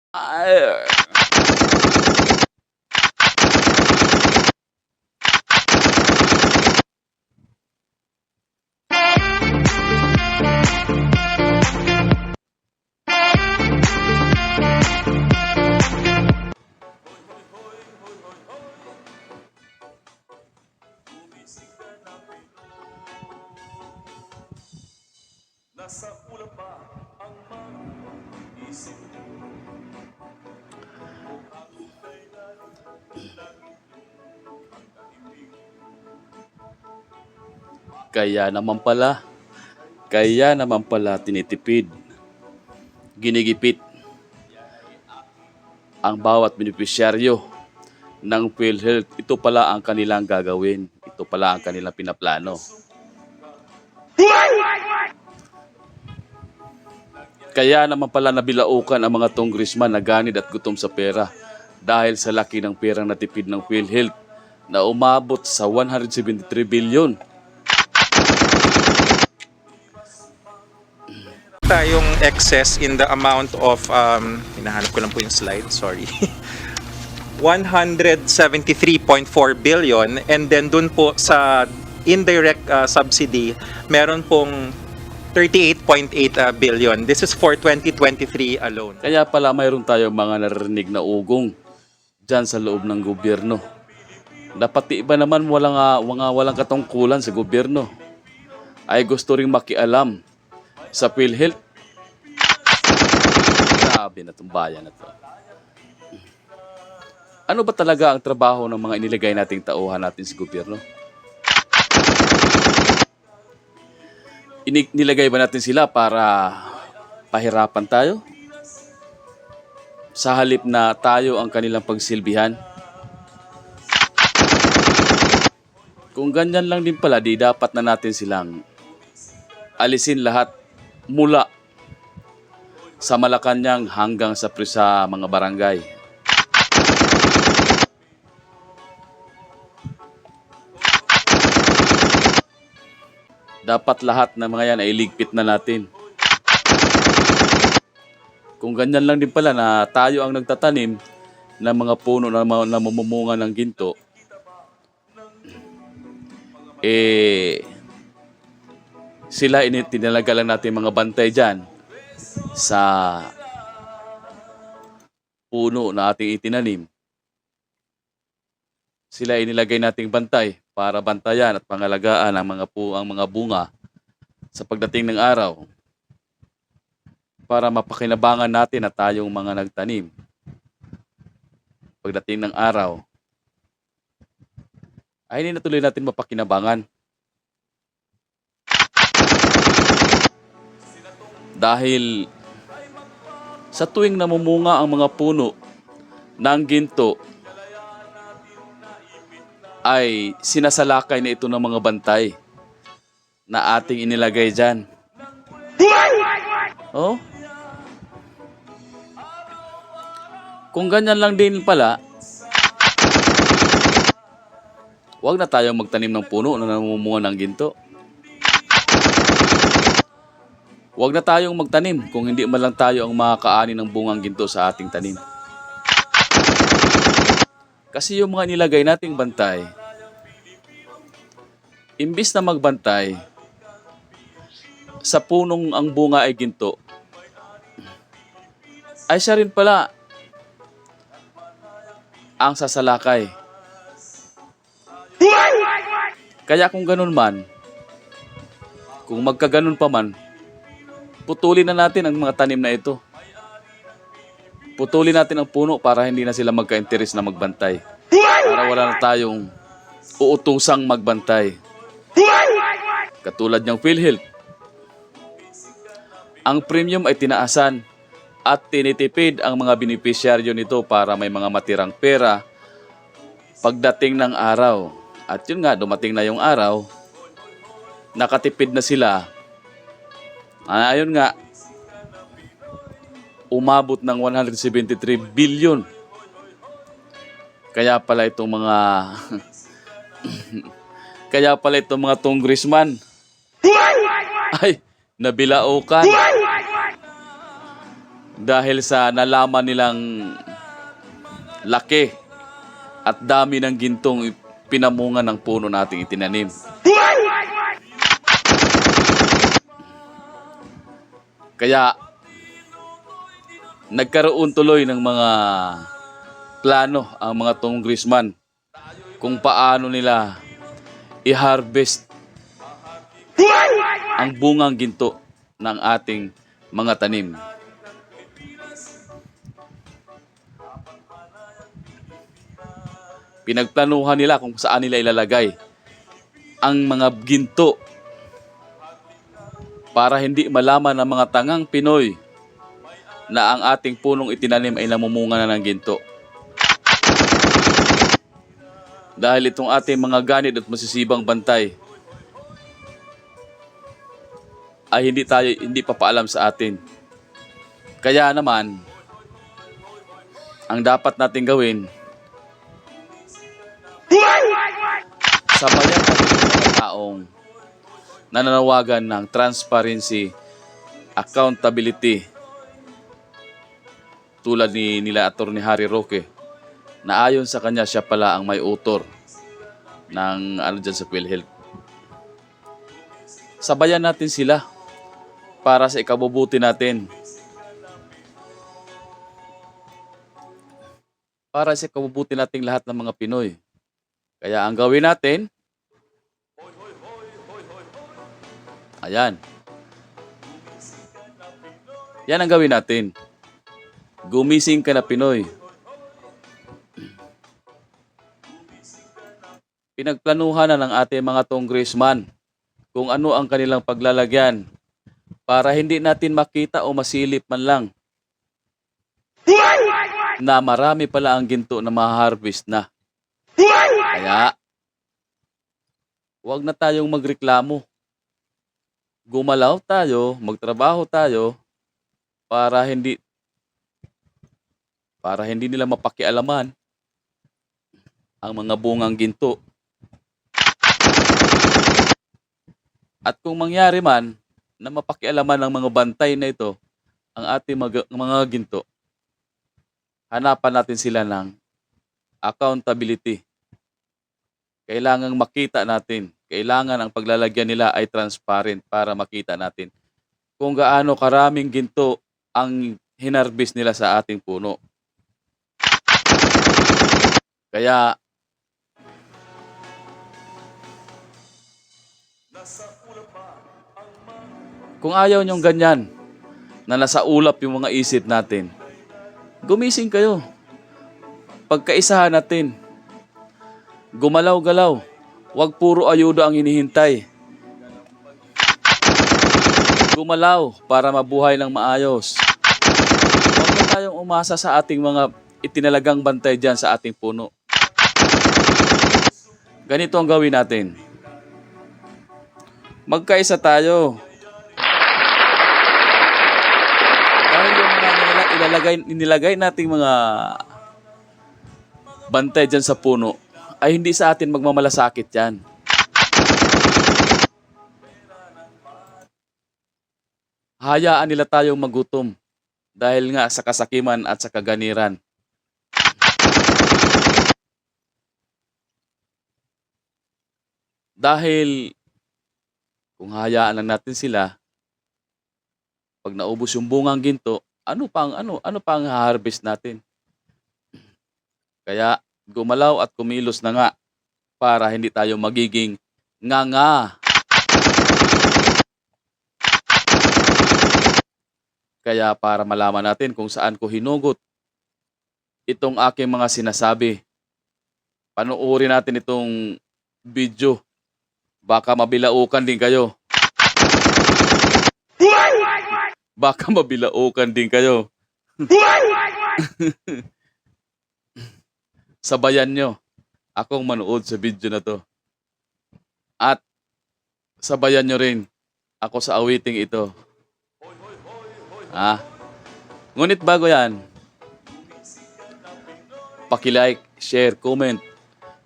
Ay, kaya naman pala, kaya naman pala tinitipid, ginigipit ang bawat benepisyaryo ng PhilHealth. Ito pala ang kanilang gagawin. Ito pala ang kanilang pinaplano. Kaya naman pala nabilaukan ang mga congressman na ganid at gutom sa pera dahil sa laki ng perang natipid ng PhilHealth na umabot sa 173 billion. Tayong excess in the amount of hinahanap ko lang po yung slide, sorry. 173.4 billion, and then dun po sa indirect subsidy meron pong 38.8 billion. This is for 2023 alone. Kaya pala mayroon tayong mga naririnig na ugong dyan sa loob ng gobyerno. Dapat iba naman walang katungkulan sa gobyerno ay gusto ring makialam sa PhilHealth. Grabe na itong bayan na to. Ano ba talaga ang trabaho ng mga inilagay nating tauhan natin sa gobyerno? Nilagay ba natin sila para pahirapan tayo? Sa halip na tayo ang kanilang pagsilbihan? Kung ganyan lang din pala, di dapat na natin silang alisin lahat mula sa Malacanang hanggang sa mga barangay. Dapat lahat ng mga yan ay iligpit na natin. Kung ganyan lang din pala na tayo ang nagtatanim ng mga puno na namumunga ng ginto, sila tinalaga lang natin mga bantay dyan sa puno na ating itinanim. Sila inilagay nating bantay para bantayan at pangalagaan ang mga bunga sa pagdating ng araw para mapakinabangan natin na tayong mga nagtanim. Pagdating ng araw ay hindi na tuloy natin mapakinabangan. Dahil sa tuwing namumunga ang mga puno ng ginto, ay sinasalakay na ito ng mga bantay na ating inilagay dyan. Oh? Kung ganyan lang din pala, huwag na tayong magtanim ng puno na namumunga ng ginto. Huwag na tayong magtanim kung hindi man lang tayo ang makakaani ng bungang ginto sa ating tanim. Kasi yung mga nilagay nating bantay, imbis na magbantay sa punong ang bunga ay ginto, ay siya rin pala ang sasalakay. Kaya kung ganun man, kung magkaganon pa man, putulin na natin ang mga tanim na ito. Putulin natin ang puno para hindi na sila magka-interes na magbantay. Para wala na tayong uutusang magbantay. Katulad ng PhilHealth. Ang premium ay tinaasan at tinitipid ang mga benepisyaryo nito para may mga matirang pera pagdating ng araw. At yun nga, dumating na yung araw, nakatipid na sila. Ayun nga, umabot ng 173 billion. Kaya pala itong mga congressman ay nabilaukan. dahil sa nalaman nilang laki at dami ng gintong pinamunga ng puno nating itinanim. Kaya nagkaroon tuloy ng mga plano ang mga congressman kung paano nila i-harvest ang bungang ginto ng ating mga tanim. Pinagplanuhan nila kung saan nila ilalagay ang mga ginto para hindi malaman ng mga tangang Pinoy na ang ating punong itinanim ay namumunga na ng ginto. Dahil itong ating mga ganid at masisibang bantay ay hindi papaalam sa atin. Kaya naman, ang dapat natin gawin, sabayan natin ang mga taong nananawagan ng transparency, accountability, tulad ni nila Attorney Harry Roque, na ayon sa kanya siya pala ang may author ng dyan sa PhilHealth. Sabayan natin sila para sa ikabubuti natin. Para sa ikabubuti nating lahat ng mga Pinoy. Kaya ang gawin natin, ayan. Yan ang gawin natin. Gumising ka na, Pinoy. Pinagplanuhan na ng ating mga congressman kung ano ang kanilang paglalagyan para hindi natin makita o masilip man lang na marami pala ang ginto na ma-harvest na. Kaya, huwag na tayong magreklamo. Gumalaw tayo, magtrabaho tayo para hindi nila mapakialaman ang mga bungang ginto. At kung mangyari man na mapakialaman ng mga bantay na ito ang ating mga ginto, hanapan natin sila ng accountability. Kailangang makita natin. Kailangan ang paglalagyan nila ay transparent para makita natin kung gaano karaming ginto ang hinarbis nila sa ating puno. Kaya, kung ayaw nyong ganyan, na nasa ulap yung mga isip natin, gumising kayo. Pagkaisahan natin. Gumalaw-galaw. Huwag puro ayuda ang hinihintay. Gumalaw para mabuhay ng maayos. Huwag na tayong umasa sa ating mga itinalagang bantay dyan sa ating puno. Ganito ang gawin natin. Magkaisa tayo. Dahil yung mga inilagay nating mga bantay dyan sa puno, ay hindi sa atin magmamalasakit yan. Hayaan nila tayong magutom dahil nga sa kasakiman at sa kaganiran. Dahil kung hayaan lang natin sila, pag naubos yung bungang ginto, ano pa ang harvest natin? Kaya gumalaw at kumilos na nga para hindi tayo magiging nga. Kaya para malaman natin kung saan ko hinugot itong aking mga sinasabi, panoorin natin itong video. Baka mabilaukan din kayo. Baka mabilaukan din kayo. Sabayan nyo akong manood sa video na to. At sabayan nyo rin ako sa awiting ito. Ngunit bago yan, paki-like, share, comment,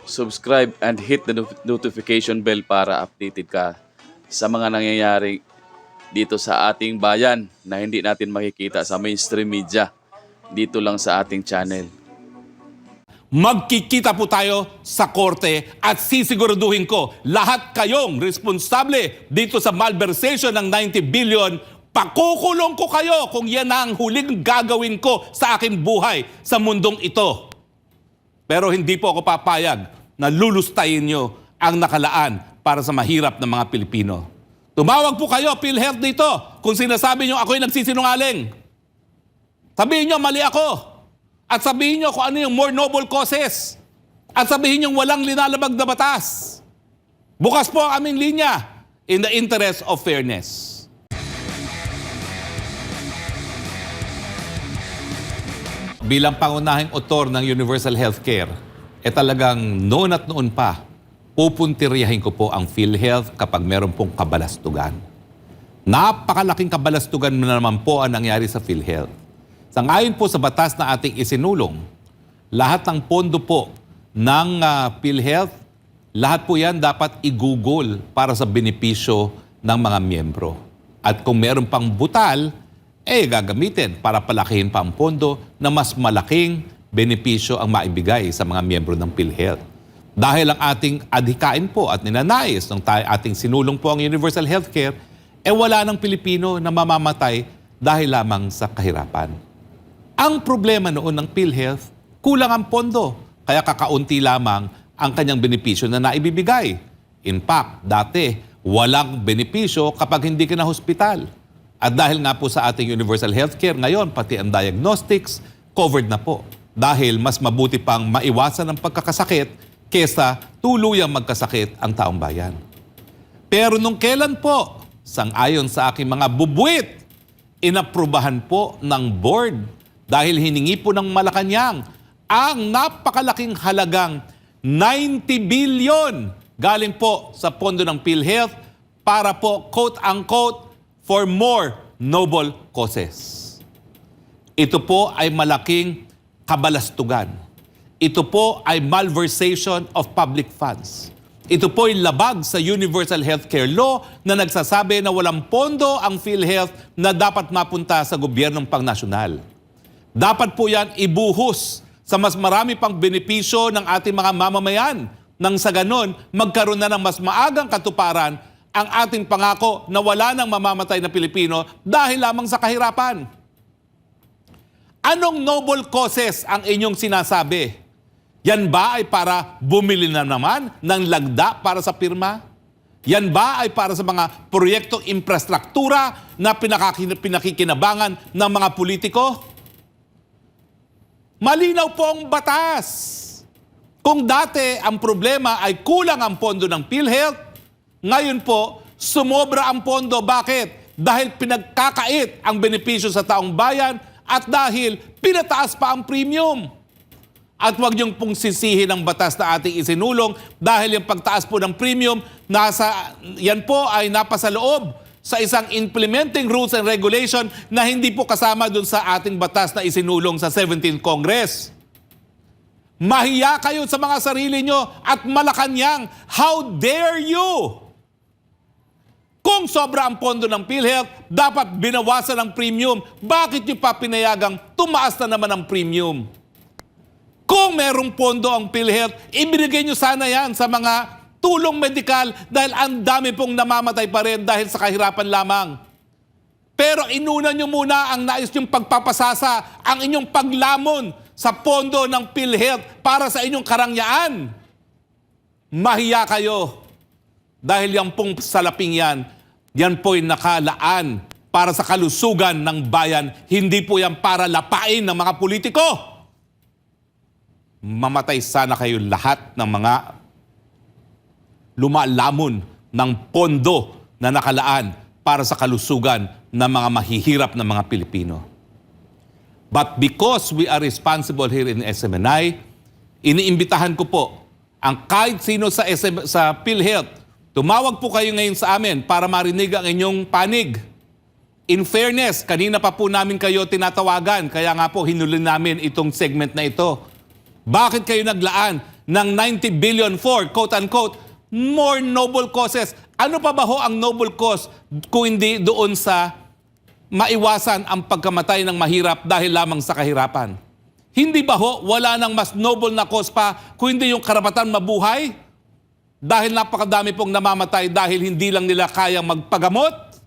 subscribe, and hit the notification bell para updated ka sa mga nangyayaring dito sa ating bayan na hindi natin makikita sa mainstream media. Dito lang sa ating channel. Magkikita po tayo sa korte at sisiguraduhin ko lahat kayong responsable dito sa malversation ng 90 billion. Pakukulong ko kayo kung yan ang huling gagawin ko sa aking buhay sa mundong ito. Pero hindi po ako papayag na lulustayin nyo ang nakalaan para sa mahirap ng mga Pilipino. Tumawag po kayo, PhilHealth dito, kung sinasabi nyo ako'y nagsisinungaling. Sabihin nyo, mali ako. At sabihin nyo kung ano yung more noble causes. At sabihin nyo walang linalabag na batas. Bukas po ang aming linya in the interest of fairness. Bilang pangunahing author ng Universal Healthcare, talagang noon at noon pa, pupuntiryahin ko po ang PhilHealth kapag meron pong kabalastugan. Napakalaking kabalastugan na naman po ang nangyari sa PhilHealth. Sangayon po sa batas na ating isinulong, lahat ng pondo po ng PhilHealth, lahat po yan dapat igugol para sa benepisyo ng mga miyembro. At kung meron pang butal, gagamitin para palakihin pa ang pondo na mas malaking benepisyo ang maibigay sa mga miyembro ng PhilHealth. Dahil ang ating adhikain po at ninanais ng ating sinulong po ang Universal Healthcare, wala ng Pilipino na mamamatay dahil lamang sa kahirapan. Ang problema noon ng PhilHealth, kulang ang pondo, kaya kakaunti lamang ang kanyang benepisyo na naibibigay. In fact, dati, walang benepisyo kapag hindi ka na hospital. At dahil nga po sa ating Universal Healthcare, ngayon pati ang diagnostics, covered na po. Dahil mas mabuti pang maiwasan ang pagkakasakit kesa tuluyang magkasakit ang taong bayan. Pero nung kailan po, sang-ayon sa aking mga bubuit, inaprubahan po ng board dahil hiningi po ng Malacanang ang napakalaking halagang 90 billion galing po sa pondo ng PhilHealth para po, quote-unquote, for more noble causes. Ito po ay malaking kabalastugan. Ito po ay malversation of public funds. Ito po ay labag sa Universal Healthcare Law na nagsasabi na walang pondo ang PhilHealth na dapat mapunta sa gobyernong pangnasyonal. Dapat po yan ibuhos sa mas marami pang benepisyo ng ating mga mamamayan nang sa ganon magkaroon na ng mas maagang katuparan ang ating pangako na wala nang mamamatay na Pilipino dahil lamang sa kahirapan. Anong noble causes ang inyong sinasabi? Yan ba ay para bumili na naman ng lagda para sa pirma? Yan ba ay para sa mga proyektong infrastruktura na pinakikinabangan ng mga politiko? Malinaw po ang batas. Kung dati ang problema ay kulang ang pondo ng PhilHealth, ngayon po, sumobra ang pondo. Bakit? Dahil pinagkakait ang benepisyo sa taong bayan at dahil pinataas pa ang premium. At huwag niyong pong sisihin ang batas na ating isinulong dahil yung pagtaas po ng premium, yan po ay napasa loob sa isang implementing rules and regulation na hindi po kasama dun sa ating batas na isinulong sa 17th Congress. Mahiya kayo sa mga sarili nyo at Malacanang, how dare you? Kung sobra ang pondo ng PhilHealth, dapat binawasan ang premium. Bakit nyo pa pinayagang tumaas na naman ang premium? Kung merong pondo ang PhilHealth, ibinigay nyo sana yan sa mga tulong medikal dahil ang dami pong namamatay pa rin dahil sa kahirapan lamang. Pero inuna nyo muna ang nais nyong pagpapasasa, ang inyong paglamon sa pondo ng PhilHealth para sa inyong karangyaan. Mahiya kayo. Dahil yan pong salaping yan po'y nakalaan para sa kalusugan ng bayan. Hindi po yan para lapain ng mga politiko. Mamatay sana kayo lahat ng mga lumalamon ng pondo na nakalaan para sa kalusugan ng mga mahihirap na mga Pilipino. But because we are responsible here in SMNI, iniimbitahan ko po ang kahit sino sa PhilHealth. Tumawag po kayo ngayon sa amin para marinig ang inyong panig. In fairness, kanina pa po namin kayo tinatawagan, kaya nga po hinuli namin itong segment na ito. Bakit kayo naglaan ng 90 billion for, quote-unquote, more noble causes? Ano pa ba ho ang noble cause kung hindi doon sa maiwasan ang pagkamatay ng mahirap dahil lamang sa kahirapan? Hindi ba ho wala nang mas noble na cause pa kung hindi yung karapatan mabuhay? Dahil napakadami pong namamatay dahil hindi lang nila kayang magpagamot?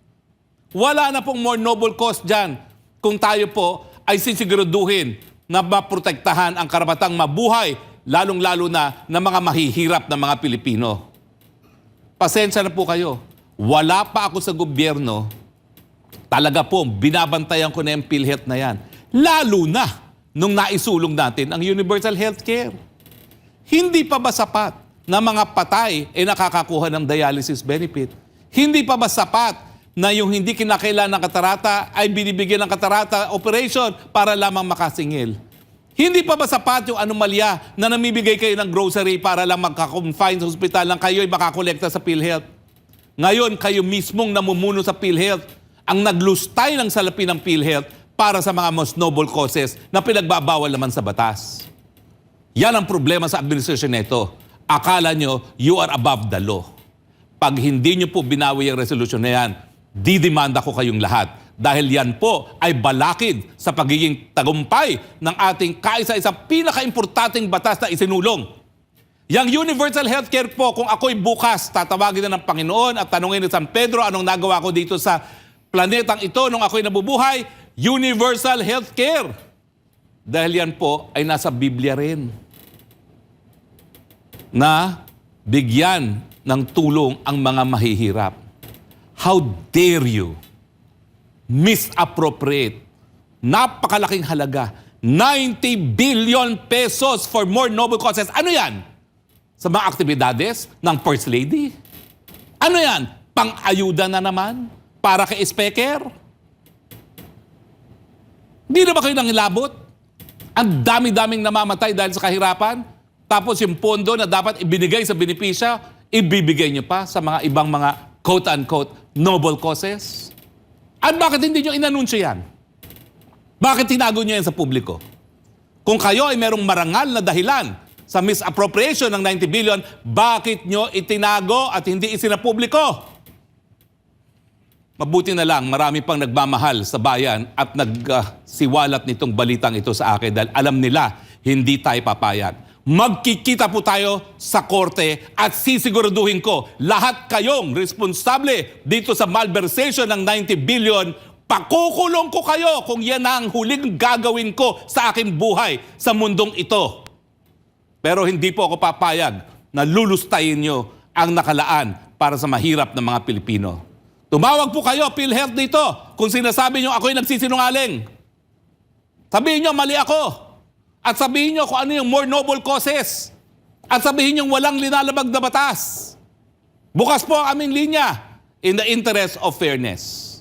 Wala na pong more noble cause dyan kung tayo po ay sisiguraduhin na maprotektahan ang karapatang mabuhay, lalong-lalo na ng mga mahihirap na mga Pilipino. Pasensya na po kayo. Wala pa ako sa gobyerno. Talaga po, binabantayan ko na yung PhilHealth na yan. Lalo na nung naisulong natin ang universal healthcare. Hindi pa ba sapat na mga patay ay nakakakuha ng dialysis benefit? Hindi pa ba sapat na yung hindi kinakailangan ng katarata ay binibigyan ng katarata operation para lamang makasingil? Hindi pa ba sapat yung anomalya na namibigay kayo ng grocery para lang magka-confine sa ospital lang kayo ay makakolekta sa PhilHealth? Ngayon, kayo mismong namumuno sa PhilHealth ang naglustay ng salapi ng PhilHealth para sa mga most noble causes na pinagbabawal naman sa batas. Yan ang problema sa administrasyon nito. Akala nyo, you are above the law. Pag hindi nyo po binawi ang resolusyon na yan, didemanda ko kayong lahat. Dahil yan po ay balakid sa pagiging tagumpay ng ating kaisa-isang pinaka-importanting batas na isinulong. Yang universal healthcare po, kung ako'y bukas, tatawagin na ng Panginoon at tanungin ni San Pedro anong nagawa ko dito sa planetang ito nung ako'y nabubuhay, universal healthcare. Dahil yan po ay nasa Biblia rin. Na bigyan ng tulong ang mga mahihirap. How dare you misappropriate napakalaking halaga, 90 billion pesos for more noble causes. Ano yan? Sa mga aktibidades ng First Lady? Ano yan? Pang-ayuda na naman? Para kay Speaker? Hindi na ba kayo nangilabot? Ang dami-daming namamatay dahil sa kahirapan? Tapos yung pondo na dapat ibinigay sa benepisya, ibibigay nyo pa sa mga ibang mga quote-unquote noble causes? At bakit hindi nyo inanunsyo yan? Bakit tinago nyo yan sa publiko? Kung kayo ay merong marangal na dahilan sa misappropriation ng 90 billion, bakit nyo itinago at hindi isinapubliko? Mabuti na lang, marami pang nagmamahal sa bayan at nagsiwalat nitong balitang ito sa akin dahil alam nila hindi tayo papayag. Magkikita po tayo sa korte at sisiguraduhin ko lahat kayong responsable dito sa malversation ng 90 billion, pakukulong ko kayo kung yan ang huling gagawin ko sa aking buhay sa mundong ito. Pero hindi po ako papayag na lulustayin nyo ang nakalaan para sa mahirap ng mga Pilipino. Tumawag po kayo, PhilHealth dito, kung sinasabi nyo ako'y nagsisinungaling. Sabihin nyo, mali ako. At sabihin nyo kung ano yung more noble causes. At sabihin nyo walang linalabag na batas. Bukas po ang aming linya in the interest of fairness.